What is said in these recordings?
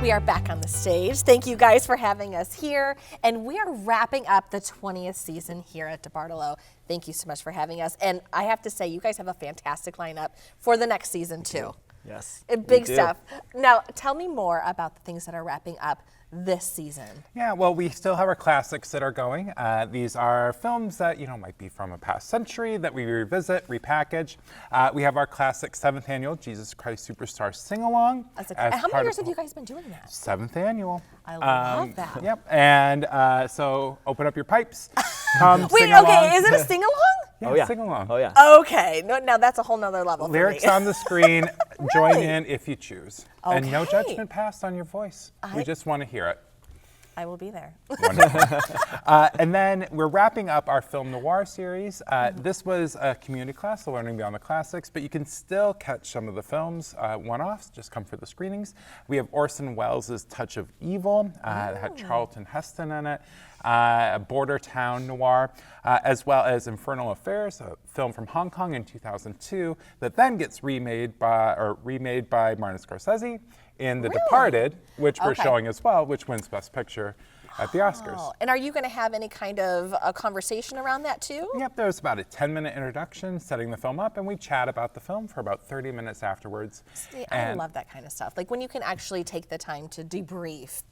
We are back on the stage. Thank you guys for having us here. And we are wrapping up the 20th season here at DeBartolo. Thank you so much for having us. And I have to say, you guys have a fantastic lineup for the next season too. Yes. Big stuff. Now, tell me more about the things that are wrapping up this season. Yeah, well, we still have our classics that are going. These are films that, might be from a past century that we revisit, repackage. We have our classic 7th annual Jesus Christ Superstar Sing-Along. How many years have you guys been doing that? 7th annual. I love that. Yep, and so open up your pipes. Come Wait, sing along. okay, is it a sing-along? Yeah, Oh yeah. sing along. Oh yeah. Okay, no, now that's a whole nother level. Lyrics for me. on the screen. Join Really? in if you choose. And no Okay. judgment passed on your voice. We just want to hear it. I will be there. Wonderful. And then we're wrapping up our film noir series. This was a community class, so Learning Beyond the Classics, but you can still catch some of the films one-offs. Just come for the screenings. We have Orson Welles' Touch of Evil. That had Charlton Heston in it. A border town noir, as well as Infernal Affairs, a film from Hong Kong in 2002 that then gets remade by Martin Scorsese in The Departed, which we're showing as well, which wins Best Picture at the Oscars. Oh, and are you going to have any kind of a conversation around that too? Yep, there's about a 10-minute introduction setting the film up, and we chat about the film for about 30 minutes afterwards. See, I love that kind of stuff. Like when you can actually take the time to debrief.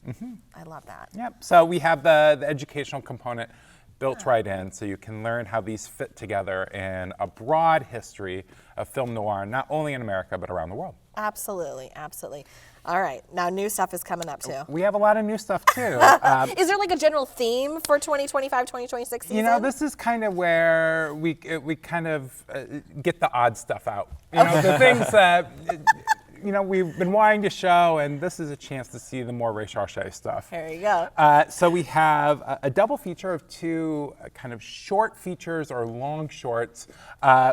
I love that. Yep, so we have the educational component built right in, so you can learn how these fit together in a broad history of film noir, not only in America, but around the world. Absolutely, absolutely. All right, now new stuff is coming up too. We have a lot of new stuff too. Is there like a general theme for 2025, 2026 season? This is kind of where we kind of get the odd stuff out. The things that we've been wanting to show, and this is a chance to see the more recherche stuff. There you go. So we have a double feature of two kind of short features or long shorts.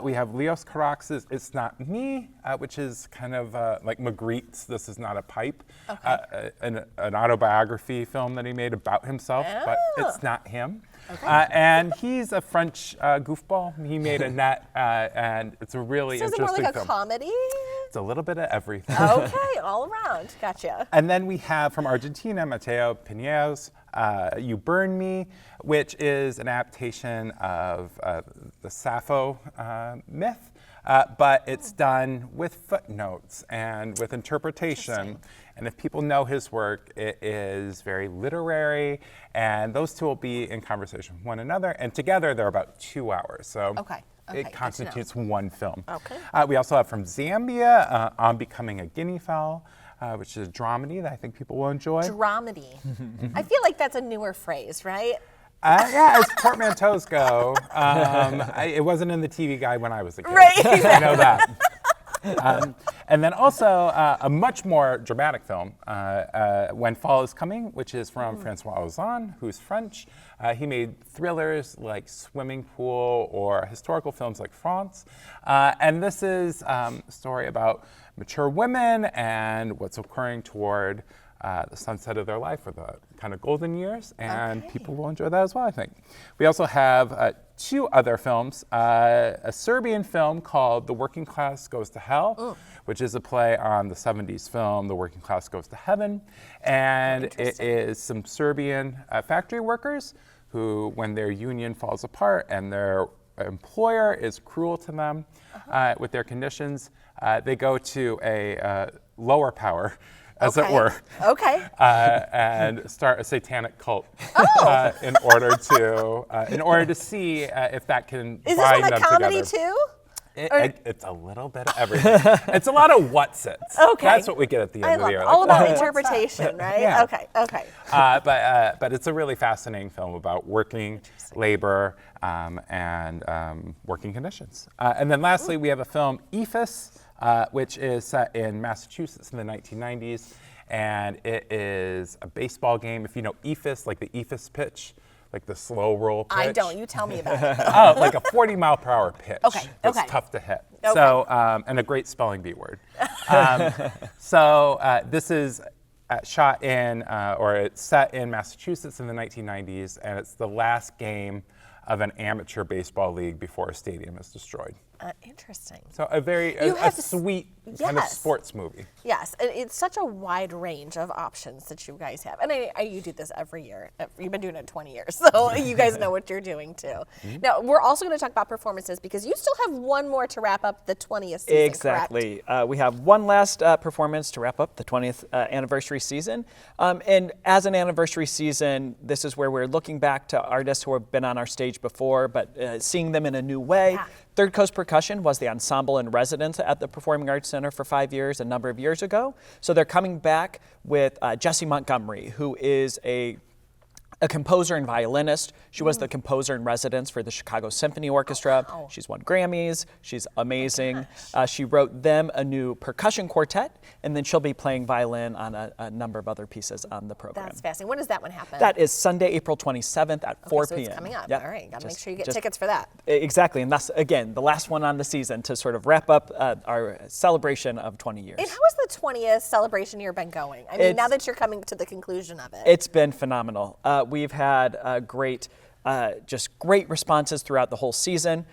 We have Leos Carax's It's Not Me, which is kind of like Magritte's This Is Not a Pipe, an autobiography film that he made about himself, but it's not him. Okay. And he's a French goofball. He made Annette, and it's a really interesting film. Is it more like a comedy? It's a little bit of everything. Okay, all around. Gotcha. And then we have from Argentina, Mateo Pineo's You Burn Me, which is an adaptation of the Sappho myth, but it's done with footnotes and with interpretation. And if people know his work, it is very literary, and those two will be in conversation with one another. And together, they're about 2 hours. So it constitutes one film. Okay. We also have from Zambia, On Becoming a Guinea Fowl, which is a dramedy that I think people will enjoy. Dramedy. I feel like that's a newer phrase, right? Yeah, as portmanteaus go, it wasn't in the TV guide when I was a kid. Right. I know that. And then also a much more dramatic film, When Fall is Coming, which is from Francois Ozon, who's French. He made thrillers like Swimming Pool or historical films like France. And this is a story about mature women and what's occurring toward the sunset of their life, or the kind of golden years, and people will enjoy that as well, I think. We also have two other films, a Serbian film called The Working Class Goes to Hell, which is a play on the 70s film The Working Class Goes to Heaven, and it is some Serbian factory workers who, when their union falls apart and their employer is cruel to them with their conditions, they go to a lower power, as it were, and start a satanic cult in order to see if that can bind them together. Is this one a comedy too? It's a little bit of everything. It's a lot of what's-its. Okay. That's what we get at the end of the year. All about interpretation, right? Yeah. Okay. But it's a really fascinating film about working, labor, and working conditions. And then lastly, we have a film, Ephus, which is set in Massachusetts in the 1990s. And it is a baseball game. If you know Ephus, like the Ephus pitch, like the slow roll pitch. I don't. You tell me about it. Oh, like a 40-mile-per-hour pitch. That's tough to hit. Okay. So, and a great spelling bee word. This is shot in, or it's set in Massachusetts in the 1990s, and it's the last game of an amateur baseball league before a stadium is destroyed. Interesting. So a very You a have sweet kind of yes. sports movie. Yes, and it's such a wide range of options that you guys have. And you do this every year. You've been doing it 20 years, so you guys know what you're doing too. Now, we're also going to talk about performances because you still have one more to wrap up the 20th season, Exactly. We have one last performance to wrap up the 20th anniversary season. And as an anniversary season, this is where we're looking back to artists who have been on our stage before, but seeing them in a new way. Yeah. Third Coast Percussion was the ensemble in residence at the Performing Arts Center for 5 years, a number of years ago. So they're coming back with Jessie Montgomery, who is a composer and violinist. She was the composer in residence for the Chicago Symphony Orchestra. Oh, wow. She's won Grammys. She's amazing. She wrote them a new percussion quartet, and then she'll be playing violin on a number of other pieces on the program. That's fascinating. When does that one happen? That is Sunday, April 27th at 4 so p.m. it's coming up. Yep. All right, got to make Just- sure you get just- tickets for that. Exactly, and that's, again, the last one on the season to sort of wrap up our celebration of 20 years. And how has the 20th celebration year been going? I mean, now It's- that you're coming to the conclusion of it. It's been phenomenal. We've had just great responses throughout the whole season.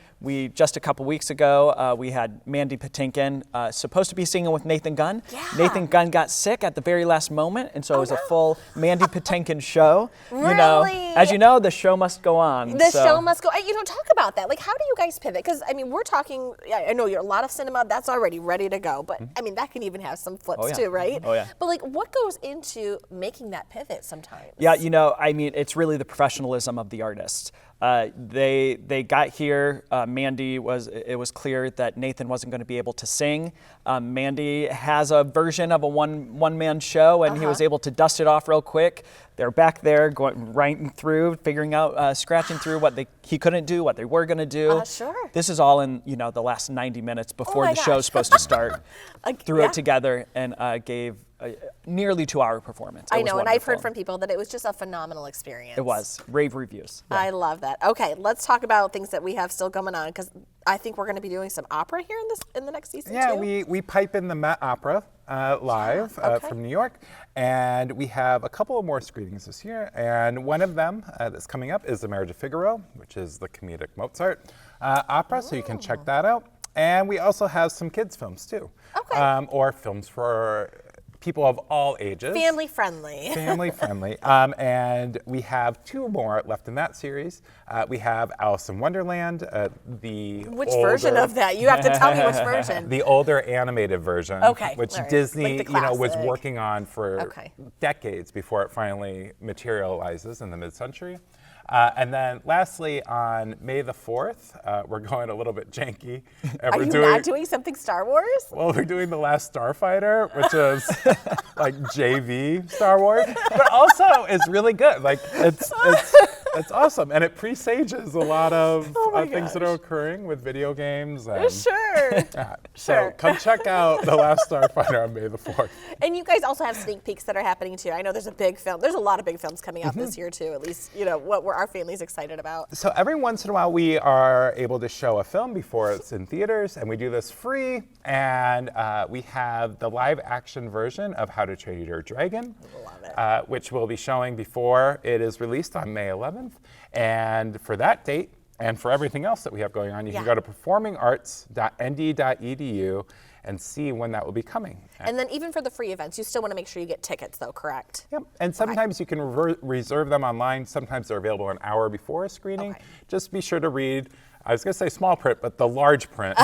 Just a couple weeks ago, we had Mandy Patinkin supposed to be singing with Nathan Gunn. Yeah. Nathan Gunn got sick at the very last moment, and so it was a full Mandy Patinkin show. You know, Really? as you know, the show must go on. The so- show must go. You know, talk about that. Like, how do you guys pivot? Because I mean, we're talking. I know you're a lot of cinema. That's already ready to go. But I mean, that can even have some flips Oh, yeah. too, right? Oh, yeah. But like, what goes into making that pivot sometimes? Yeah, you know, I mean, it's really the professionalism of the artists. They got here. It was clear that Nathan wasn't going to be able to sing. Mandy has a version of a one man show, and he was able to dust it off real quick. They're back there going right through, figuring out, scratching through what he couldn't do, what they were going to do. Sure. This is all in the last 90 minutes before my the show's gosh. supposed to start. Threw yeah. it together and gave a nearly 2-hour performance. It I was know, and I've heard wonderful. from people that it was just a phenomenal experience. It was rave reviews. Yeah. I love that. Okay, let's talk about things that we have still going on because I think we're going to be doing some opera here in the next season Yeah, too. we pipe in the Met Opera live okay. from New York, and we have a couple of more screenings this year. And one of them that's coming up is The Marriage of Figaro, which is the comedic Mozart opera, so you can check that out. And we also have some kids' films too, Okay. or films for people of all ages. Family friendly. Family friendly. And we have 2 more left in that series. We have Alice in Wonderland, Which version of that? You have to tell me which version. the older animated version, Okay, which all right. Disney, Like the was classic. working on for Okay. decades before it finally materializes in the mid-century. And then lastly, on May the 4th, we're going a little bit janky. And Are we're you doing, not doing something Star Wars? well, we're doing The Last Starfighter, which is like JV Star Wars, but also it's really good. Like it's awesome, and it presages a lot of my things that gosh. are occurring with video games. And, Sure. yeah. Sure. So come check out The Last Starfighter on May the 4th. And you guys also have sneak peeks that are happening too. I know there's a big film. There's a lot of big films coming out this year too. At least what our family's excited about. So every once in a while, we are able to show a film before it's in theaters, and we do this free. And we have the live action version of How to Train Your Dragon, Love it. which we'll be showing before it is released on May 11th. And for that date, and for everything else that we have going on, you can Yeah. go to performingarts.nd.edu and see when that will be coming. And then even for the free events, you still want to make sure you get tickets though, correct? Yep. And sometimes you can reserve them online. Sometimes they're available an hour before a screening. Okay. Just be sure to read, I was going to say small print, but the large print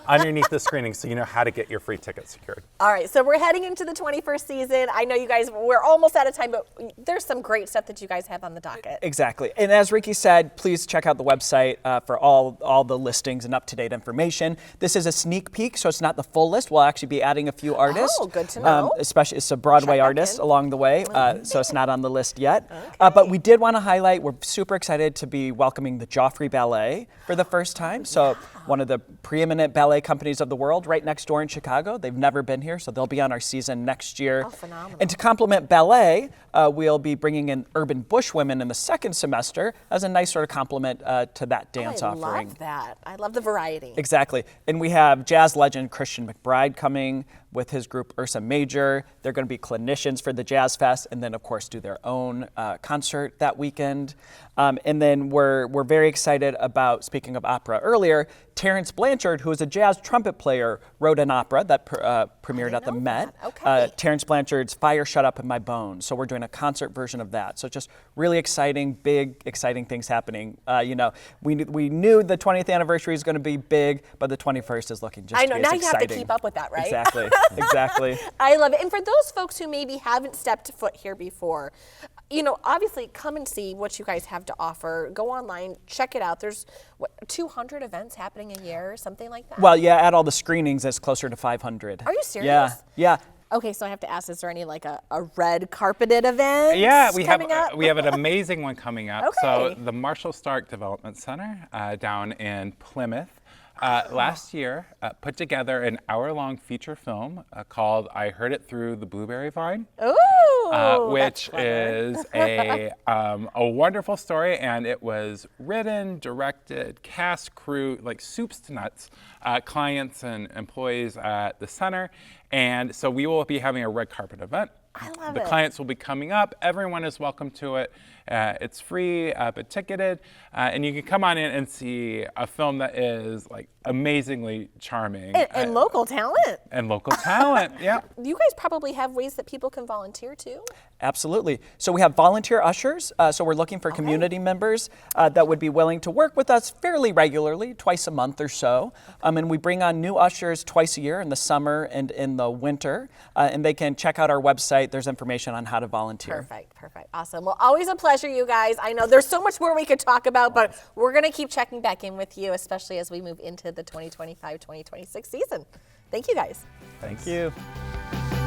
underneath the screening so you know how to get your free ticket secured. All right, so we're heading into the 21st season. I know you guys, we're almost out of time, but there's some great stuff that you guys have on the docket. Exactly. And as Ricky said, please check out the website for all the listings and up-to-date information. This is a sneak peek, so it's not the full list. We'll actually be adding a few artists. Oh, good to know. Especially some Broadway Check back artists in. along the way, so it's not on the list yet. But we did want to highlight, we're super excited to be welcoming the Joffrey Ballet for the first time. So one of the preeminent ballet companies of the world right next door in Chicago. They've never been here, so they'll be on our season next year. Oh, phenomenal. And to complement ballet, we'll be bringing in Urban Bushwomen in the second semester as a nice sort of complement to that dance I offering. love that. I love the variety. Exactly. And we have jazz legend Christian McBride coming with his group Ursa Major. They're going to be clinicians for the Jazz Fest and then, of course, do their own concert that weekend. And then we're very excited about about, speaking of opera earlier, Terrence Blanchard, who is a jazz trumpet player, wrote an opera that premiered at the know Met. that. Okay. Terrence Blanchard's Fire Shut Up in My Bones. So we're doing a concert version of that. So just really exciting, big, exciting things happening. You know, we knew the 20th anniversary is going to be big, but the 21st is looking just I know, as now exciting. you have to keep up with that, right? Exactly, exactly. I love it. And for those folks who maybe haven't stepped foot here before, you know, obviously come and see what you guys have to offer. Go online, check it out. There's 200 events happening a year, something like that? Well, yeah, at all the screenings, it's closer to 500. Are you serious? Yeah, yeah. Okay, so I have to ask, is there any like a red carpeted event Yeah, coming up? we have an amazing one coming up. So Okay. the Marshall Stark Development Center down in Plymouth last year put together an hour-long feature film called I Heard It Through the Blueberry Vine. Ooh, Which is a wonderful story, and it was written, directed, cast, crew, like soups to nuts, clients and employees at the center. And so we will be having a red carpet event. I love The it. clients will be coming up. Everyone is welcome to it. It's free, but ticketed, and you can come on in and see a film that is like amazingly charming And local talent. and local talent. Yeah. You guys probably have ways that people can volunteer too. Absolutely. So we have volunteer ushers. So we're looking for community members that would be willing to work with us fairly regularly, twice a month or so. And we bring on new ushers twice a year in the summer and in the winter. And they can check out our website. There's information on how to volunteer. Perfect, perfect. Awesome. Well, always a pleasure, you guys. I know there's so much more we could talk about, but we're going to keep checking back in with you, especially as we move into the 2025-2026 season. Thank you, guys. Thanks. Thank you.